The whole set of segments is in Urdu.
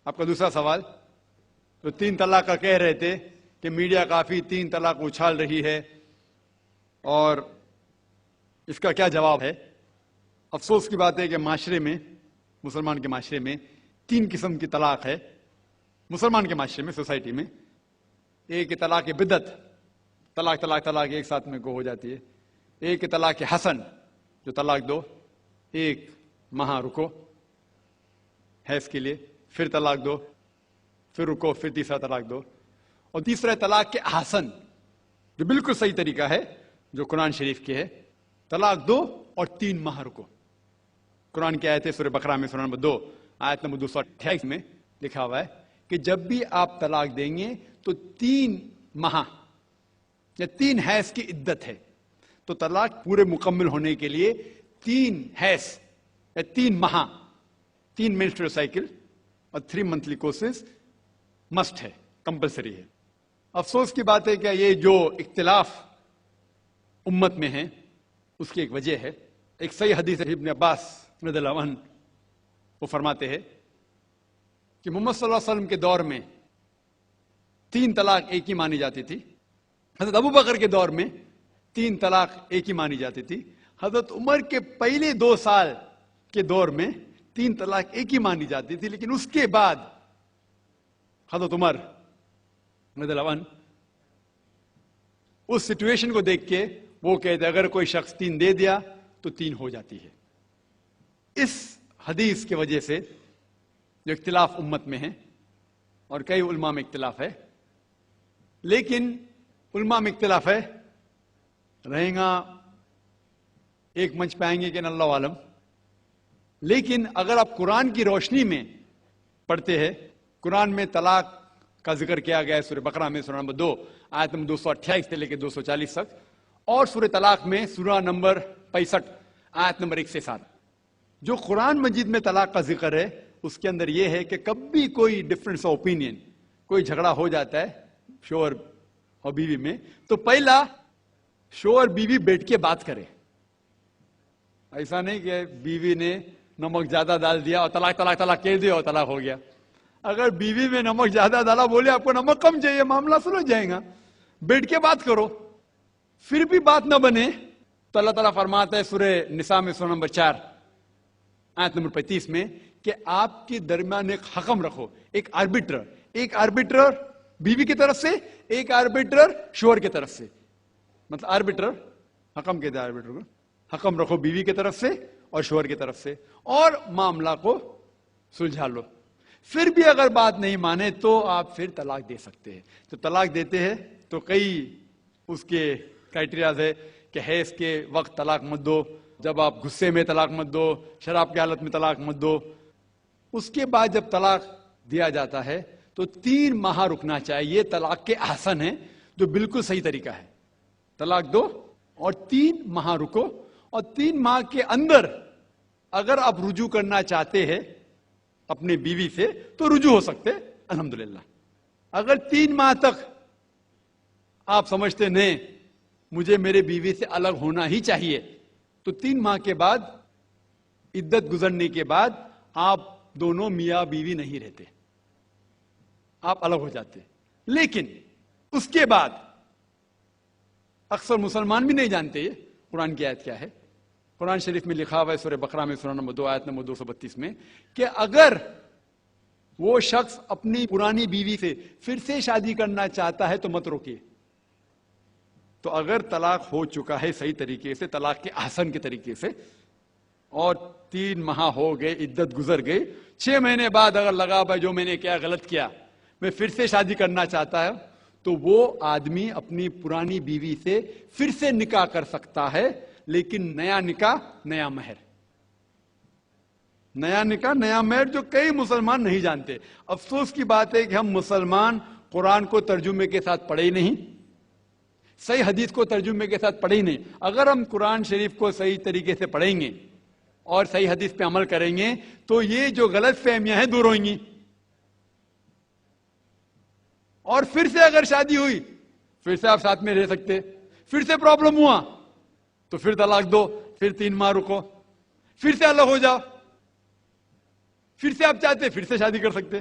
آپ کا دوسرا سوال، تو 3 طلاق کا کہہ رہے تھے کہ میڈیا کافی 3 طلاق اچھال رہی ہے، اور اس کا کیا جواب ہے؟ افسوس کی بات ہے کہ معاشرے میں، مسلمان کے معاشرے میں 3 قسم کی طلاق ہے۔ مسلمان کے معاشرے میں، سوسائٹی میں، ایک طلاق بدعت، طلاق طلاق طلاق ایک ساتھ میں ہو جاتی ہے۔ ایک طلاق حسن، جو طلاق دو، 1 ماہ رکو حیض کے لیے، پھر طلاق دو، پھر رکو، پھر تیسرا طلاق دو۔ اور تیسرا طلاق کے احسن، جو بالکل صحیح طریقہ ہے، جو قرآن شریف کے ہے، طلاق دو اور 3 ماہ رکو۔ قرآن کی آیت ہے سورہ بقرہ میں، سورہ نمبر 2 آیت نمبر 228 میں لکھا ہوا ہے کہ جب بھی آپ طلاق دیں گے تو 3 ماہ یا 3 حیض کی عدت ہے، تو طلاق پورے مکمل ہونے کے لیے 3 حیض یا 3 ماہ، 3 menstrual سائیکل اور 3 monthly courses مسٹ ہے، کمپلسری ہے۔ افسوس کی بات ہے کہ یہ جو اختلاف امت میں ہے اس کی ایک وجہ ہے۔ ایک صحیح حدیث ہے، ابن عباس رضی اللہ عنہ وہ فرماتے ہیں کہ محمد صلی اللہ علیہ وسلم کے دور میں 3 طلاق ایک ہی مانی جاتی تھی۔ حضرت ابو بکر کے دور میں 3 طلاق ایک ہی مانی جاتی تھی۔ حضرت عمر کے پہلے 2 سال کے دور میں 3 طلاق ایک ہی مانی جاتی تھی، لیکن اس کے بعد حضرت عمر رضی اللہ عنہ اس سچویشن کو دیکھ کے وہ کہتے اگر کوئی شخص 3 دے دیا تو 3 ہو جاتی ہے۔ اس حدیث کی وجہ سے جو اختلاف امت میں ہے، اور کئی علماء میں اختلاف ہے، لیکن علماء میں اختلاف ہے، رہیں گا ایک منچ پہ آئیں گے کہ اللہ عالم، لیکن اگر آپ قرآن کی روشنی میں پڑھتے ہیں، قرآن میں طلاق کا ذکر کیا گیا ہے سورہ بقرہ میں، سورہ نمبر 2 آیت نمبر 228 سے لے کے 240 تک، اور سورہ طلاق میں سورہ نمبر 65 آیت نمبر 1 سے 7۔ جو قرآن مجید میں طلاق کا ذکر ہے اس کے اندر یہ ہے کہ کبھی کوئی ڈفرنس آف اوپینین، کوئی جھگڑا ہو جاتا ہے شوہر اور بیوی میں، تو پہلا شوہر بیوی بیٹھ کے بات کرے۔ ایسا نہیں کہ بیوی نے نمک زیادہ ڈال دیا اور طلاق طلاق طلاق کہہ دیا اور طلاق ہو گیا۔ اگر بیوی میں نمک زیادہ ڈالا، بولے آپ کو نمک کم چاہیے، معاملہ سلجھ جائے گا، بیٹھ کے بات کرو۔ پھر بھی بات نہ بنے تو اللہ تعالیٰ فرماتا ہے سورہ نساء میں، سورہ نمبر 4 آیت نمبر 35 میں کہ آپ کے درمیان ایک حکم رکھو، ایک آربیٹر بیوی کی طرف سے، ایک آربیٹر شوہر کی طرف سے۔ مطلب آربیٹر، حکم کہتے ہیں آربیٹر کو، حکم رکھو بیوی کی طرف سے اور شوہر کی طرف سے، اور معاملہ کو سلجھا لو۔ پھر بھی اگر بات نہیں مانے تو آپ پھر طلاق دے سکتے ہیں۔ تو طلاق دیتے ہیں تو کئی اس کے کرائٹیریاز ہے کہ حیض کے وقت طلاق مت دو، جب آپ غصے میں طلاق مت دو، شراب کی حالت میں طلاق مت دو۔ اس کے بعد جب طلاق دیا جاتا ہے تو 3 ماہ رکنا چاہیے۔ طلاق کے احسن ہے، جو بالکل صحیح طریقہ ہے۔ طلاق دو اور 3 ماہ رکو، اور 3 ماہ کے اندر اگر آپ رجوع کرنا چاہتے ہیں اپنے بیوی سے تو رجوع ہو سکتے، الحمدللہ۔ اگر 3 ماہ تک آپ سمجھتے نہیں مجھے میرے بیوی سے الگ ہونا ہی چاہیے، تو 3 ماہ کے بعد، عدت گزرنے کے بعد، آپ دونوں میاں بیوی نہیں رہتے، آپ الگ ہو جاتے۔ لیکن اس کے بعد اکثر مسلمان بھی نہیں جانتے یہ قرآن کی آیت کیا ہے۔ قرآن شریف میں لکھا ہوا ہے سورہ بقرہ میں، سورہ نمبر 2 آیت نمبر 232 میں کہ اگر وہ شخص اپنی پرانی بیوی سے پھر سے شادی کرنا چاہتا ہے تو مت روکیے۔ تو اگر طلاق ہو چکا ہے صحیح طریقے سے، طلاق کے احسن کے طریقے سے، اور 3 ماہ ہو گئے، عدت گزر گئی، 6 مہینے بعد اگر لگا بھائی جو میں نے کیا غلط کیا، میں پھر سے شادی کرنا چاہتا ہوں، تو وہ آدمی اپنی پرانی بیوی سے پھر سے نکاح کر سکتا ہے، لیکن نیا نکاح نیا مہر، نیا نکاح نیا مہر، جو کئی مسلمان نہیں جانتے۔ افسوس کی بات ہے کہ ہم مسلمان قرآن کو ترجمے کے ساتھ پڑھے ہی نہیں، صحیح حدیث کو ترجمے کے ساتھ پڑھے ہی نہیں۔ اگر ہم قرآن شریف کو صحیح طریقے سے پڑھیں گے اور صحیح حدیث پہ عمل کریں گے تو یہ جو غلط فہمیاں ہیں دور ہوئیں گی۔ اور پھر سے اگر شادی ہوئی، پھر سے آپ ساتھ میں رہ سکتے، پھر سے پرابلم ہوا تو پھر طلاق دو، پھر 3 ماہ رکو، پھر سے الگ ہو جاؤ، پھر سے آپ چاہتے پھر سے شادی کر سکتے۔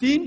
3